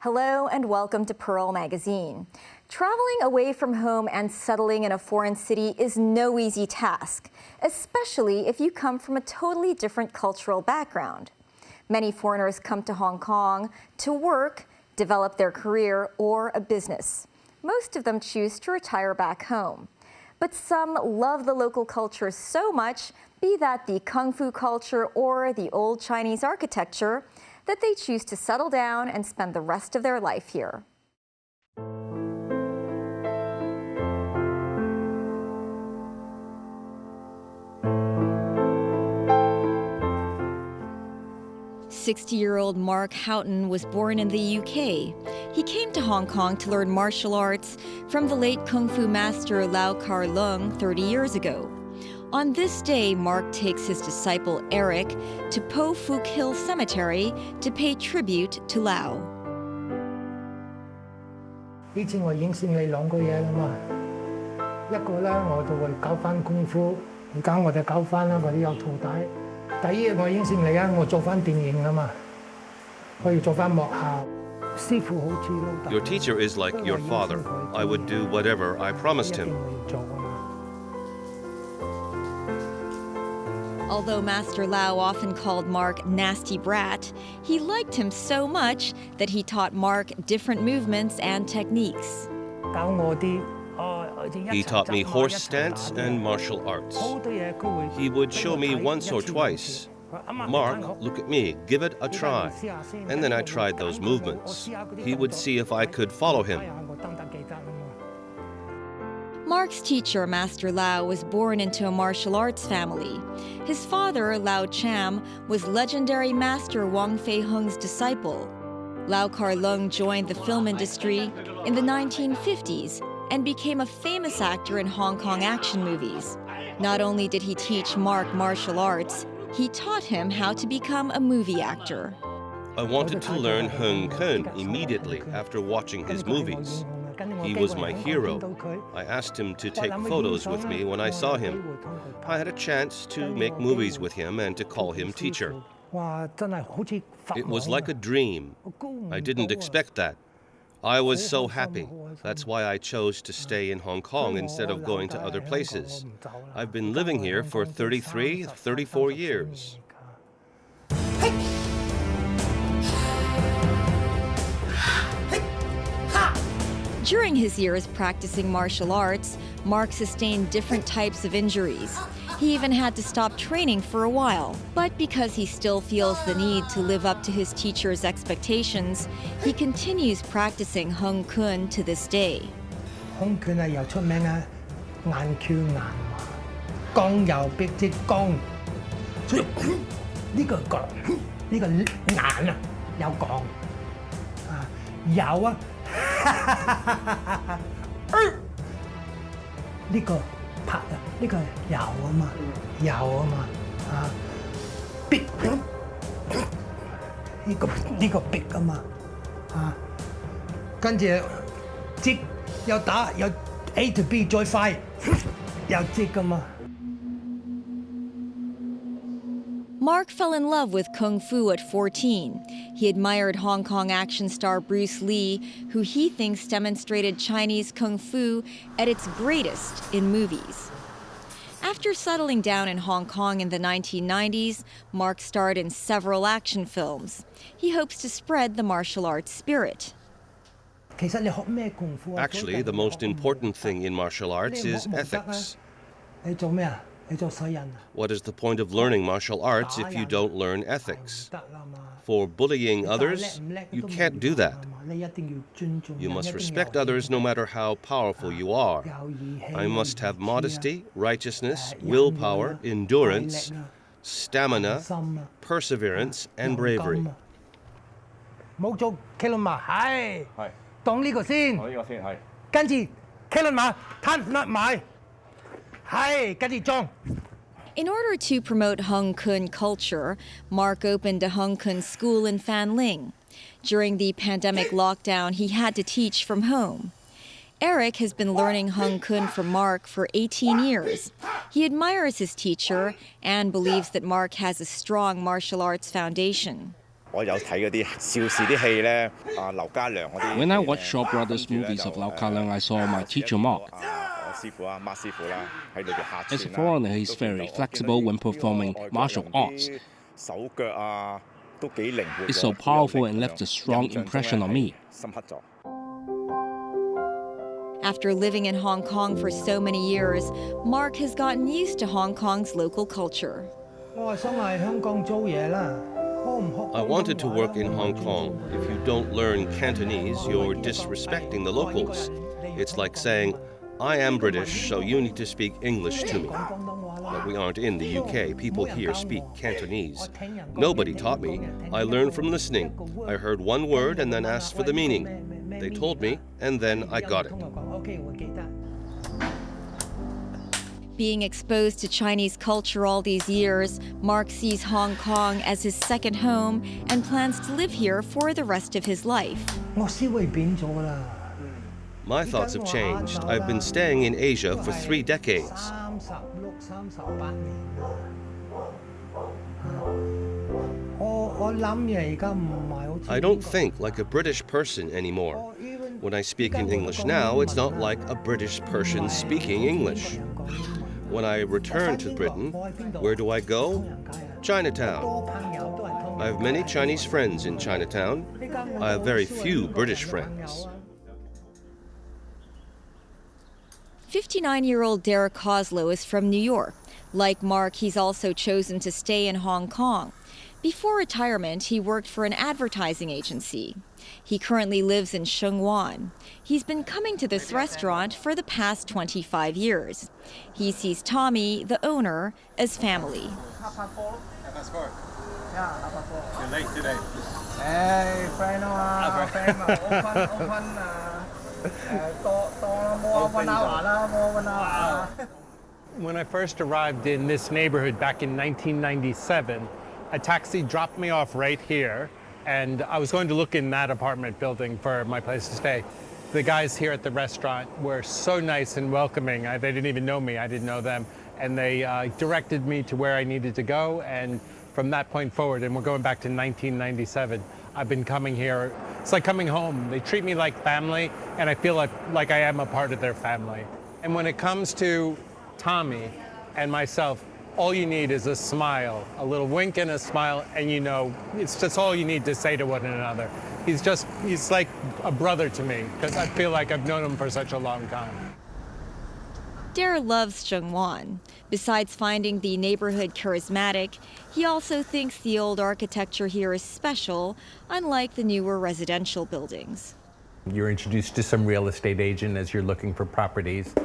Hello and welcome to Pearl Magazine. Traveling away from home and settling in a foreign city is no easy task, especially if you come from a totally different cultural background. Many foreigners come to Hong Kong to work, develop their career, or a business. Most of them choose to retire back home. But some love the local culture so much, be that the Kung Fu culture or the old Chinese architecture, that they choose to settle down and spend the rest of their life here. "60-year-old Mark Houghton was born in the UK. He came to Hong Kong to learn martial arts from the late Kung Fu master Lau Kar-leung 30 years ago. On this day, Mark takes his disciple Eric to Po Fook Hill Cemetery to pay tribute to Lau. 以前我已經先你兩個嘢啦嘛，一個咧我就會教翻功夫，而家我就教翻啦，我啲有徒弟。第二我已經先你啊，我做翻電影啦嘛，可以做翻幕後。師傅好似老豆。Your teacher is like your father. I would do whatever I promised him. Although Master Lau often called Mark nasty brat, he liked him so much that he taught Mark different movements and techniques. He taught me horse stance and martial arts. He would show me once or twice. "Mark, look at me, give it a try." And then I tried those movements. He would see if I could follow him. Mark's teacher, Master Lau, was born into a martial arts family. His father, Lau Cham, was legendary master Wang Fei Hung's disciple. Lau Kar-leung joined the film industry in the 1950s and became a famous actor in Hong Kong action movies. Not only did he teach Mark martial arts, he taught him how to become a movie actor. I wanted to learn Hung Kun immediately after watching his movies. He was my hero. I asked him to take photos with me when I saw him. I had a chance to make movies with him and to call him teacher. It was like a dream. I didn't expect that. I was so happy. That's why I chose to stay in Hong Kong instead of going to other places. I've been living here for 34 years. During his years practicing martial arts, Mark sustained different types of injuries. He even had to stop training for a while. But because he still feels the need to live up to his teacher's expectations, he continues practicing Hung Kun to this day. Hung Kun 係又出名啊，硬橋硬馬，剛柔逼即剛。所以呢個鋼，呢個硬啊，有鋼啊，柔啊。呢個拍啊，呢個係柔啊嘛，柔啊嘛，啊，逼，呢個逼啊嘛，啊，跟住即又打又 A to B 再快，又即噶嘛。Mark fell in love with Kung Fu at 14. He admired Hong Kong action star Bruce Lee, who he thinks demonstrated Chinese Kung Fu at its greatest in movies. After settling down in Hong Kong in the 1990s, Mark starred in several action films. He hopes to spread the martial arts spirit. Actually, the most important thing in martial arts is ethics. What is the point of learning martial arts if you don't learn ethics? For bullying others, you can't do that. You must respect others no matter how powerful you are. I must have modesty, righteousness, willpower, endurance, stamina, perseverance, and bravery. 冇做麒麟馬，係當呢個先，呢個先係，跟住麒麟馬攤甩埋。In order to promote Hung Kun culture, Mark opened a Hung Kun school in Fanling. During the pandemic lockdown, he had to teach from home. Eric has been learning Hung Kun from Mark for 18 years. He admires his teacher and believes that Mark has a strong martial arts foundation. When I watched Shaw Brothers movies of Lau Ka-leung, I saw my teacher Mark. As a foreigner, he's very flexible when performing martial arts. It's so powerful and left a strong impression on me. After living in Hong Kong for so many years, Mark has gotten used to Hong Kong's local culture. I wanted to work in Hong Kong. If you don't learn Cantonese, you're disrespecting the locals. It's like saying, I am British, so you need to speak English to me. But we aren't in the UK. People here speak Cantonese. Nobody taught me. I learned from listening. I heard one word and then asked for the meaning. They told me, and then I got it. Being exposed to Chinese culture all these years, Mark sees Hong Kong as his second home and plans to live here for the rest of his life. My thoughts have changed. I've been staying in Asia for 3 decades. I don't think like a British person anymore. When I speak in English now, it's not like a British person speaking English. When I return to Britain, where do I go? Chinatown. I have many Chinese friends in Chinatown. I have very few British friends. 59-year-old Derek Coslow is from New York. Like Mark, he's also chosen to stay in Hong Kong. Before retirement, he worked for an advertising agency. He currently lives in Sheung Wan. He's been coming to this restaurant for the past 25 years. He sees Tommy, the owner, as family. You're late today. Hey, friend, When I first arrived in this neighborhood back in 1997, a taxi dropped me off right here, and I was going to look in that apartment building for my place to stay. The guys here at the restaurant were so nice and welcoming. They didn't even know me, I didn't know them, and they directed me to where I needed to go, and from that point forward, and we're going back to 1997, I've been coming here. It's like coming home. They treat me like family, and I feel like I am a part of their family. And when it comes to Tommy and myself, all you need is a smile, a little wink and a smile, and you know, it's just all you need to say to one another. He's like a brother to me, because I feel like I've known him for such a long time. Dare loves Sheung Wan. Besides finding the neighborhood charismatic, he also thinks the old architecture here is special, unlike the newer residential buildings. You're introduced to some real estate agent as you're looking for properties.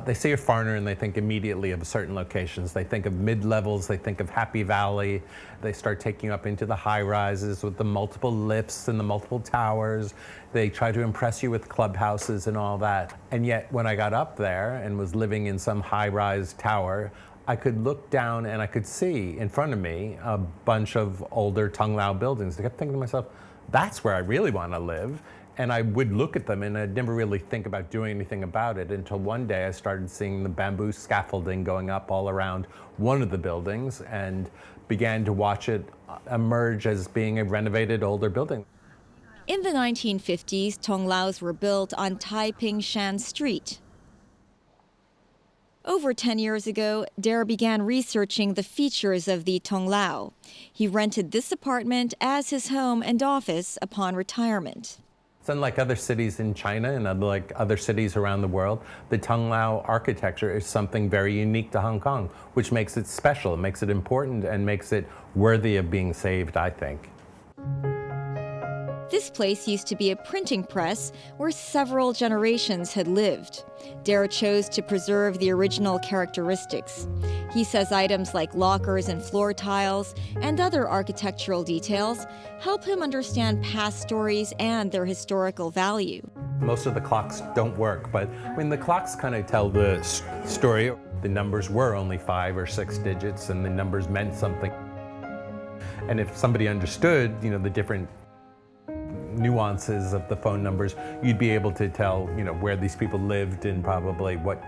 They say you're a foreigner and they think immediately of certain locations. They think of mid-levels, they think of Happy Valley. They start taking you up into the high-rises with the multiple lifts and the multiple towers. They try to impress you with clubhouses and all that. And yet when I got up there and was living in some high-rise tower, I could look down and I could see in front of me a bunch of older Tung Lau buildings. I kept thinking to myself, that's where I really want to live. And I would look at them and I'd never really think about doing anything about it until one day I started seeing the bamboo scaffolding going up all around one of the buildings and began to watch it emerge as being a renovated older building. In the 1950s, Tung Laos were built on Tai Ping Shan Street. Over 10 years ago, Dare began researching the features of the Tung Lao. He rented this apartment as his home and office upon retirement. It's unlike other cities in China and unlike other cities around the world. The Tung Lao architecture is something very unique to Hong Kong, which makes it special, makes it important, and makes it worthy of being saved, I think. This place used to be a printing press where several generations had lived. Dare chose to preserve the original characteristics. He says items like lockers and floor tiles and other architectural details help him understand past stories and their historical value. Most of the clocks don't work, but I mean, the clocks kind of tell the story. The numbers were only 5 or 6 digits, and the numbers meant something. And if somebody understood, you know, the different nuances of the phone numbers, you'd be able to tell, you know, where these people lived and probably what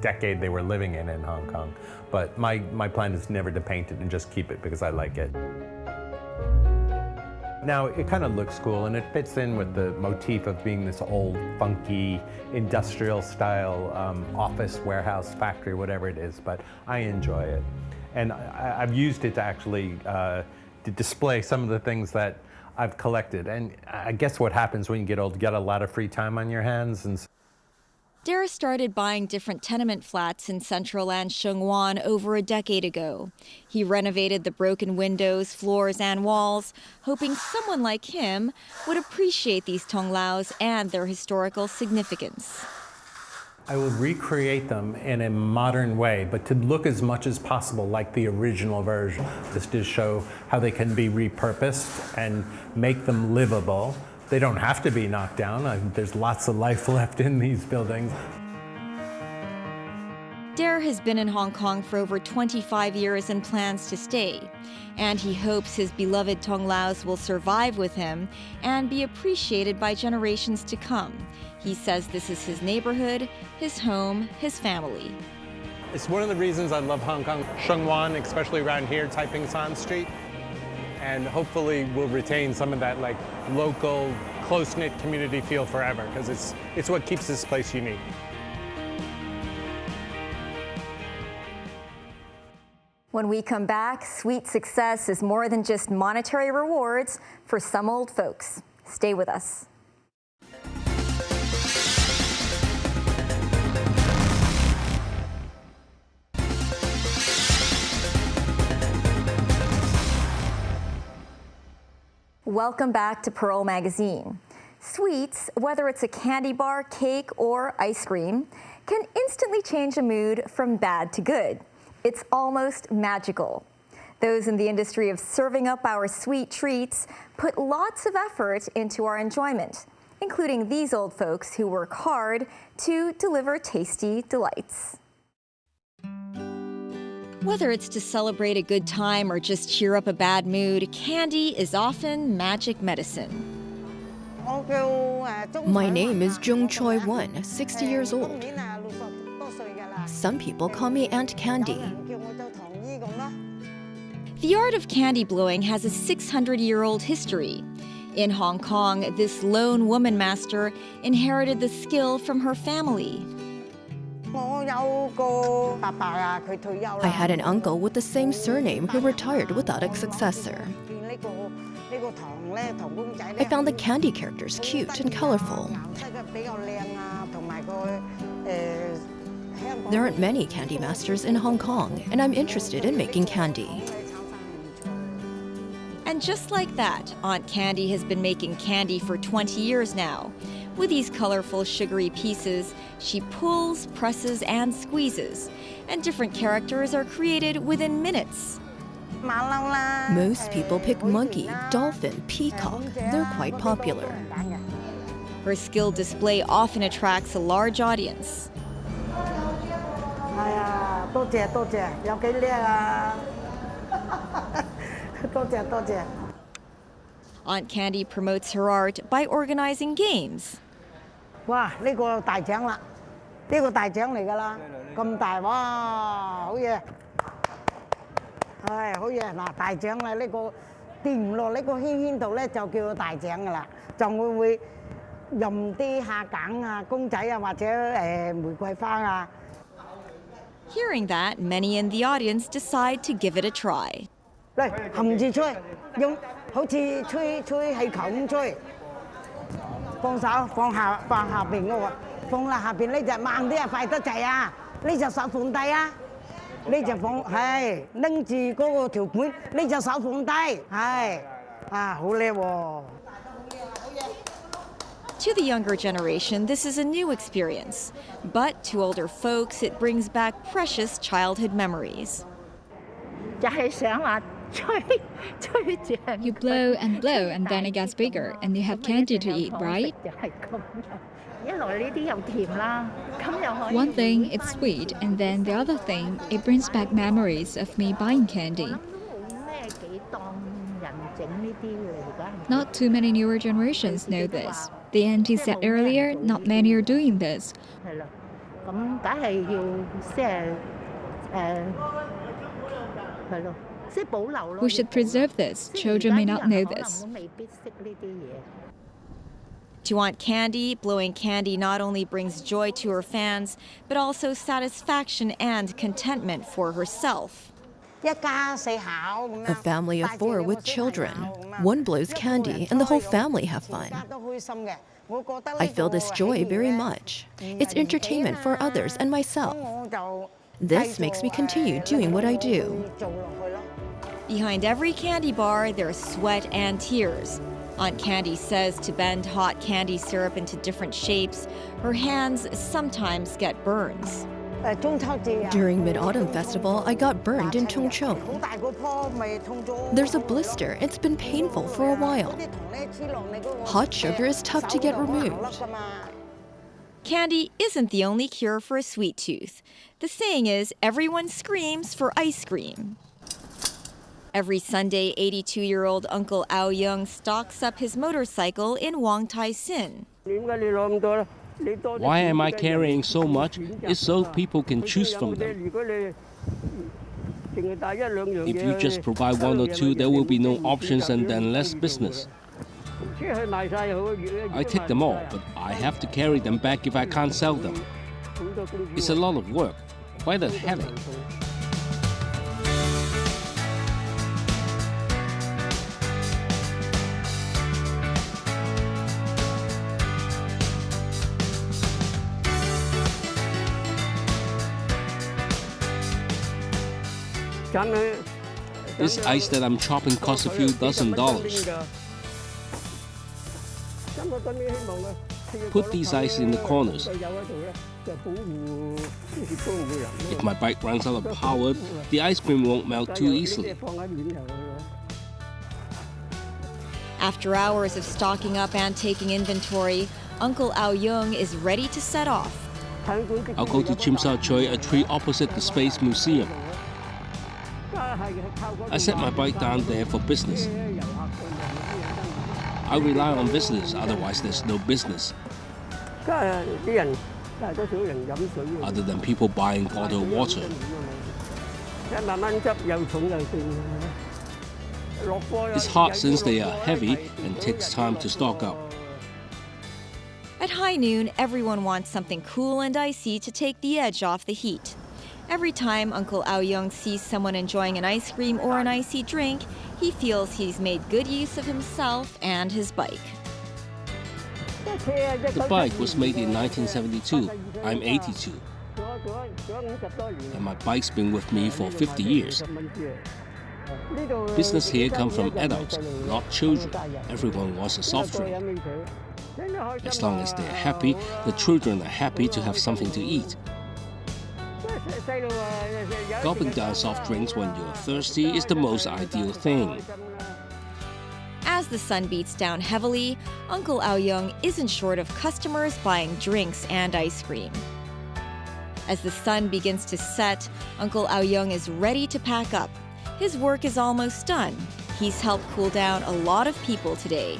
decade they were living in Hong Kong. But my plan is never to paint it and just keep it because I like it. Now, it kind of looks cool, and it fits in with the motif of being this old, funky, industrial-style office, warehouse, factory, whatever it is, but I enjoy it. And I've used it to actually to display some of the things that I've collected. And I guess what happens when you get old, you get a lot of free time on your hands. And Dara started buying different tenement flats in central and Sheungwan over a decade ago. He renovated the broken windows, floors, and walls, hoping someone like him would appreciate these tonglaos and their historical significance. I will recreate them in a modern way, but to look as much as possible like the original version. This does show how they can be repurposed and make them livable. They don't have to be knocked down. There's lots of life left in these buildings. Dare has been in Hong Kong for over 25 years and plans to stay. And he hopes his beloved tonglaos will survive with him and be appreciated by generations to come. He says this is his neighborhood, his home, his family. It's one of the reasons I love Hong Kong. Sheungwan, especially around here, Taiping San Street. And hopefully we'll retain some of that like local, close-knit community feel forever, because it's what keeps this place unique. When we come back, sweet success is more than just monetary rewards for some old folks. Stay with us. Welcome back to Pearl Magazine. Sweets, whether it's a candy bar, cake, or ice cream, can instantly change a mood from bad to good. It's almost magical. Those in the industry of serving up our sweet treats put lots of effort into our enjoyment, including these old folks who work hard to deliver tasty delights. Whether it's to celebrate a good time or just cheer up a bad mood, candy is often magic medicine. My name is Jung Choi Won, 60 years old. Some people call me Aunt Candy. The art of candy blowing has a 600-year-old history. In Hong Kong, this lone woman master inherited the skill from her family. I had an uncle with the same surname who retired without a successor. I found the candy characters cute and colorful. There aren't many candy masters in Hong Kong, and I'm interested in making candy. And just like that, Aunt Candy has been making candy for 20 years now. With these colorful, sugary pieces, she pulls, presses, and squeezes. And different characters are created within minutes. Most people pick monkey, dolphin, peacock. They're quite popular. Her skilled display often attracts a large audience. Aunt Candy promotes her art by organizing games. 哇！呢個大獎啦，呢個大獎嚟㗎啦，咁大哇，好嘢！係好嘢，嗱大獎啦，呢個跌唔落呢個圈圈度咧，就叫做大獎㗎啦，就會任啲蝦餃啊、公仔啊，或者玫瑰花啊。Hearing that, many in the audience decide to give it a try. 嚟含住吹，用好似吹氣球咁吹。 放手放下邊嗰個，放啦下邊呢隻慢啲啊，快得滯啊！呢隻手放低啊，呢隻放係拎住嗰個條管，呢隻手放低係啊，好叻喎！ To the younger generation, this is a new experience, but to older folks, it brings back precious childhood memories. 就係想話吹住。You blow and blow, and then it gets bigger, and you have candy to eat, right? One thing, it's sweet, and then the other thing, it brings back memories of me buying candy. Not too many newer generations know this. The auntie said earlier, not many are doing this. We should preserve this. Children may not know this. To Aunt Candy, blowing candy not only brings joy to her fans, but also satisfaction and contentment for herself. A family of 4 with children. One blows candy and the whole family have fun. I feel this joy very much. It's entertainment for others and myself. This makes me continue doing what I do. Behind every candy bar, there's sweat and tears. Aunt Candy says to bend hot candy syrup into different shapes, her hands sometimes get burns. During Mid-Autumn Festival, I got burned in Chongcheng. There's a blister. It's been painful for a while. Hot sugar is tough to get removed. Candy isn't the only cure for a sweet tooth. The saying is, everyone screams for ice cream. Every Sunday, 82-year-old Uncle Ao Young stocks up his motorcycle in Wong Tai Sin. Why am I carrying so much? It's so people can choose from them. If you just provide 1 or 2, there will be no options and then less business. I take them all, but I have to carry them back if I can't sell them. It's a lot of work, quite a headache. This ice that I'm chopping costs a few $dozen. Put these ice in the corners. If my bike runs out of power, the ice cream won't melt too easily. After hours of stocking up and taking inventory, Uncle Ao Young is ready to set off. I'll go to Chim Sa Tsui, a tree opposite the Space Museum. I set my bike down there for business. I rely on visitors, otherwise there's no business. Other than people buying bottled water. It's hard since they are heavy and takes time to stock up. At high noon, everyone wants something cool and icy to take the edge off the heat. Every time Uncle Ao Young sees someone enjoying an ice cream or an icy drink, he feels he's made good use of himself and his bike. The bike was made in 1972. I'm 82. And my bike's been with me for 50 years. Business here comes from adults, not children. Everyone wants a soft drink. As long as they're happy, the children are happy to have something to eat. Gulping down soft drinks when you're thirsty is the most ideal thing. As the sun beats down heavily, Uncle Ao Young isn't short of customers buying drinks and ice cream. As the sun begins to set, Uncle Ao Young is ready to pack up. His work is almost done. He's helped cool down a lot of people today.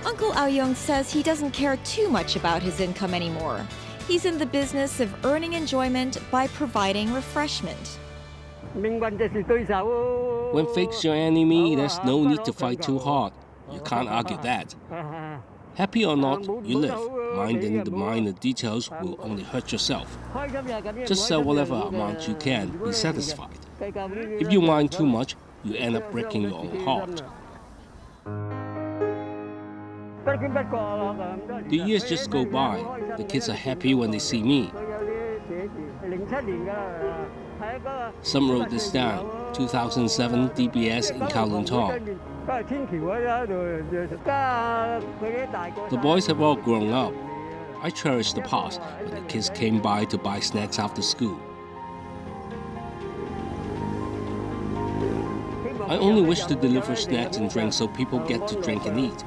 Uncle Ao Young says he doesn't care too much about his income anymore. He's in the business of earning enjoyment by providing refreshment. When fate's your enemy, there's no need to fight too hard. You can't argue that. Happy or not, you live. Minding the minor details will only hurt yourself. Just sell whatever amount you can, be satisfied. If you mind too much, you end up breaking your own heart. The years just go by. The kids are happy when they see me. Some wrote this down. 2007 DBS in Kowloon Tong. The boys have all grown up. I cherish the past when the kids came by to buy snacks after school. I only wish to deliver snacks and drinks so people get to drink and eat.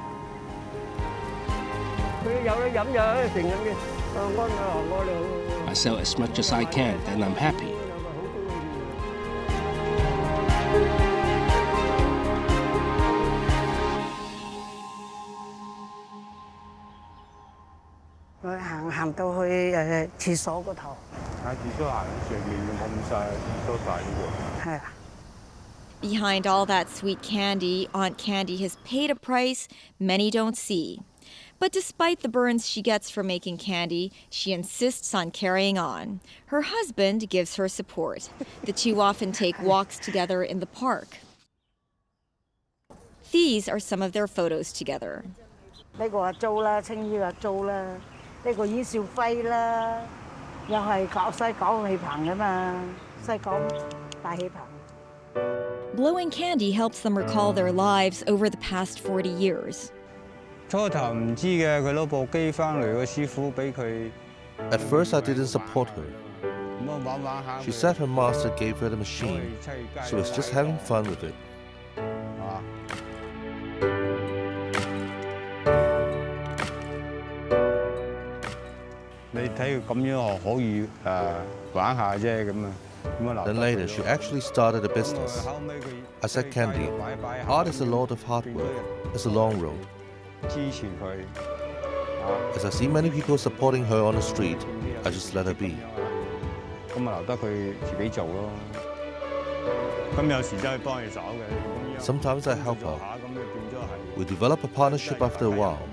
I sell as much as I can, and I'm happy. Behind all that sweet candy, Aunt Candy has paid a price many don't see. But despite the burns she gets from making candy, she insists on carrying on. Her husband gives her support. The two often take walks together in the park. These are some of their photos together. 呢個話租啦，青衣話租啦，呢個阮兆輝啦，又係西港氣棚㗎嘛，西港大氣棚。 Blowing candy helps them recall their lives over the past 40 years. 初頭唔知嘅，佢攞部機翻嚟，個師傅俾佢。At first, I didn't support her. She said her master gave her the machine. She was just having fun with it. 你睇佢咁樣可以玩下啫咁啊。 Then later, she actually started a business. I said, Candy, art is a lot of hard work. It's a long road. As I see many people supporting her on the street, I just let her be. Sometimes I help her. We develop a partnership after a while.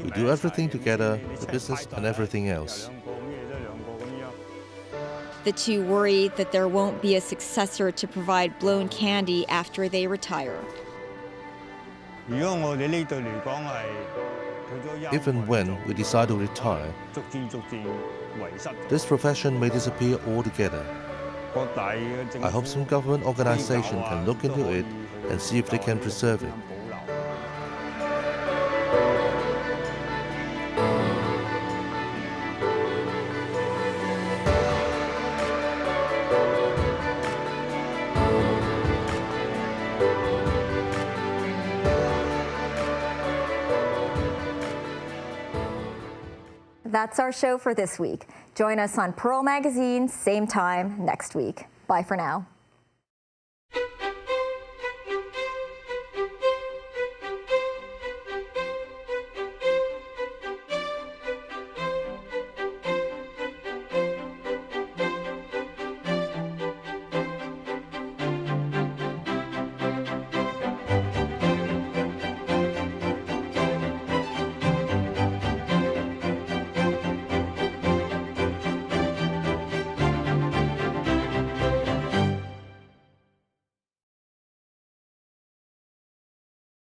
We do everything together, the business and everything else. The two worry that there won't be a successor to provide blown candy after they retire. If and when we decide to retire, this profession may disappear altogether. I hope some government organization can look into it and see if they can preserve it. That's our show for this week. Join us on Pearl Magazine, same time next week. Bye for now.